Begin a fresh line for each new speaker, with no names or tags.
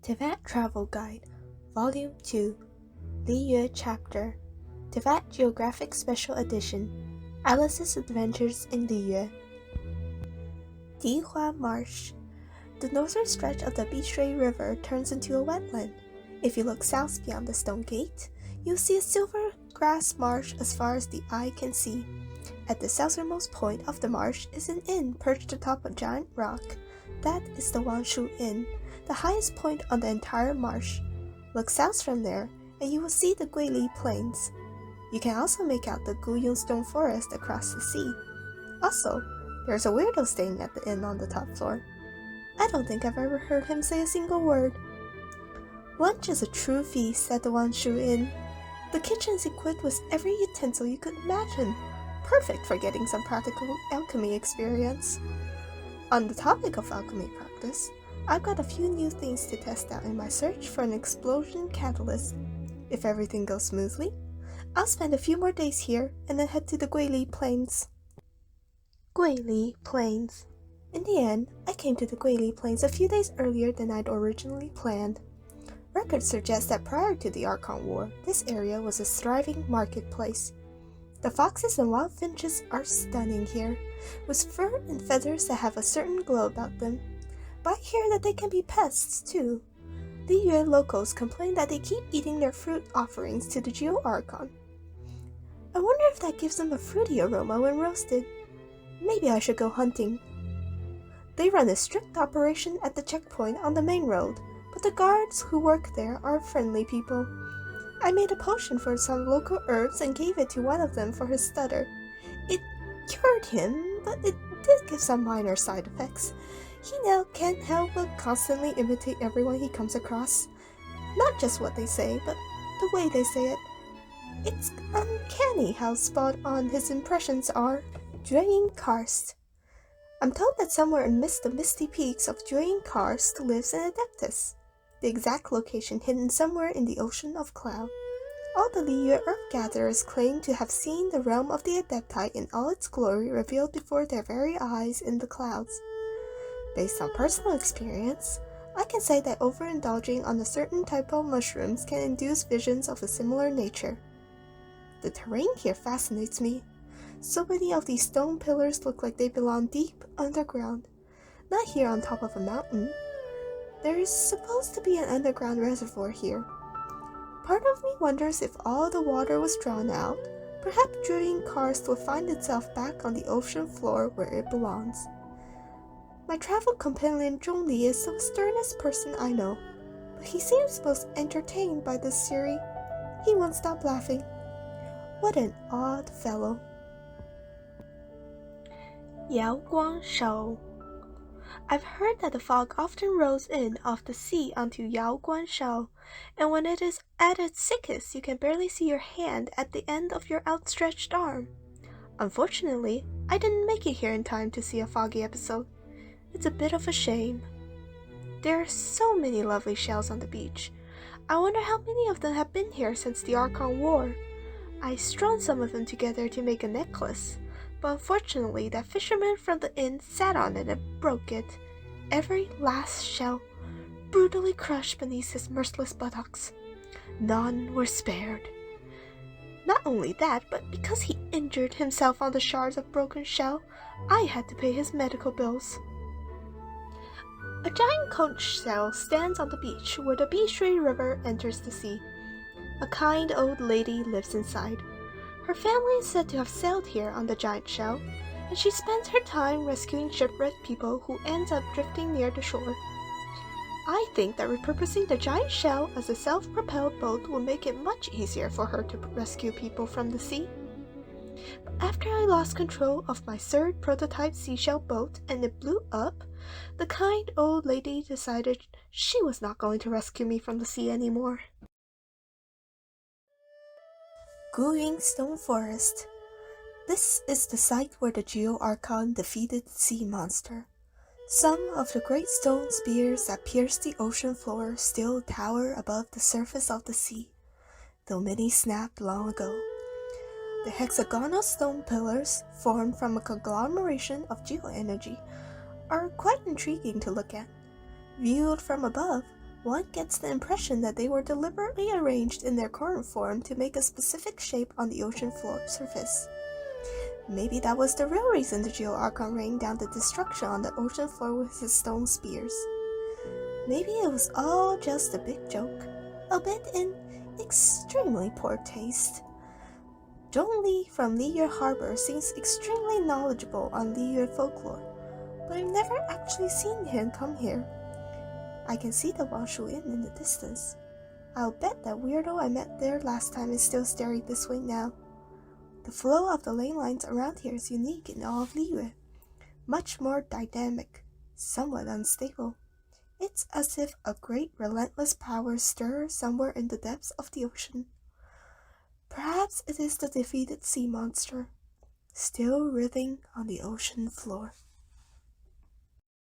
Teyvat Travel Guide, Volume 2, Liyue Chapter, Teyvat Geographic Special Edition, Alice's Adventures in Liyue. Dihua Marsh. The northern stretch of the Bishui River turns into a wetland. If you look south beyond the stone gate, you'll see a silver grass marsh as far as the eye can see. At the southernmost point of the marsh is an inn perched atop a giant rock. That is the Wanshu Inn, the highest point on the entire marsh. Look south from there, and you will see the Guili Plains. You can also make out the Guyun Stone Forest across the sea. Also, there's a weirdo staying at the inn on the top floor. I don't think I've ever heard him say a single word. Lunch is a true feast at the Wanshu Inn. The kitchen is equipped with every utensil you could imagine, perfect for getting some practical alchemy experience. On the topic of alchemy practice, I've got a few new things to test out in my search for an explosion catalyst. If everything goes smoothly, I'll spend a few more days here and then head to the Guili Plains. Guili Plains. In the end, I came to the Guili Plains a few days earlier than I'd originally planned. Records suggest that prior to the Archon War, this area was a thriving marketplace. The foxes and wild finches are stunning here, with fur and feathers that have a certain glow about them. But I hear that they can be pests too. Liyue locals complain that they keep eating their fruit offerings to the Geo-Archon. I wonder if that gives them a fruity aroma when roasted. Maybe I should go hunting. They run a strict operation at the checkpoint on the main road, but the guards who work there are friendly people. I made a potion for some local herbs and gave it to one of them for his stutter. It cured him, but it did give some minor side effects. He now can't help but constantly imitate everyone he comes across. Not just what they say, but the way they say it. It's uncanny how spot on his impressions are. Jueying Karst. I'm told that somewhere amidst the misty peaks of Jueying Karst lives an Adeptus, the exact location hidden somewhere in the ocean of cloud. All the Liyue Earth Gatherers claim to have seen the realm of the Adepti in all its glory revealed before their very eyes in the clouds. Based on personal experience, I can say that overindulging on a certain type of mushrooms can induce visions of a similar nature. The terrain here fascinates me. So many of these stone pillars look like they belong deep underground, not here on top of a mountain. There is supposed to be an underground reservoir here. Part of me wonders if all the water was drawn out, perhaps Jueying Karst will find itself back on the ocean floor where it belongs. My travel companion Zhongli is the sternest person I know, but he seems most entertained by this series. He won't stop laughing. What an odd fellow. Yaoguangshou. I've heard that the fog often rolls in off the sea onto Yaoguangshou, and when it is at its thickest, you can barely see your hand at the end of your outstretched arm. Unfortunately, I didn't make it here in time to see a foggy episode. It's a bit of a shame. There are so many lovely shells on the beach. I wonder how many of them have been here since the Archon War. I strung some of them together to make a necklace, but unfortunately that fisherman from the inn sat on it and broke it. Every last shell brutally crushed beneath his merciless buttocks. None were spared. Not only that, but because he injured himself on the shards of broken shell, I had to pay his medical bills. A giant conch shell stands on the beach where the Bishui River enters the sea. A kind old lady lives inside. Her family is said to have sailed here on the giant shell, and she spends her time rescuing shipwrecked people who end up drifting near the shore. I think that repurposing the giant shell as a self-propelled boat will make it much easier for her to rescue people from the sea. But after I lost control of my third prototype seashell boat and it blew up, the kind old lady decided she was not going to rescue me from the sea anymore. Guyun Stone Forest. This is the site where the Geo-Archon defeated the sea monster. Some of the great stone spears that pierce the ocean floor still tower above the surface of the sea, though many snapped long ago. The hexagonal stone pillars, formed from a conglomeration of geoenergy, are quite intriguing to look at. Viewed from above, One gets the impression that they were deliberately arranged in their current form to make a specific shape on the ocean floor surface. Maybe that was the real reason the Geo-Archon rained down the destruction on the ocean floor with his stone spears. Maybe it was all just a big joke, albeit in extremely poor taste. Zhongli from Liyue Harbor seems extremely knowledgeable on Liyue folklore, but I've never actually seen him come here. I can see the Wangshu Inn in the distance. I'll bet that weirdo I met there last time is still staring this way now. The flow of the ley lines around here is unique in all of Liyue. Much more dynamic, somewhat unstable. It's as if a great relentless power stirs somewhere in the depths of the ocean. Perhaps it is the defeated sea monster, still writhing on the ocean floor.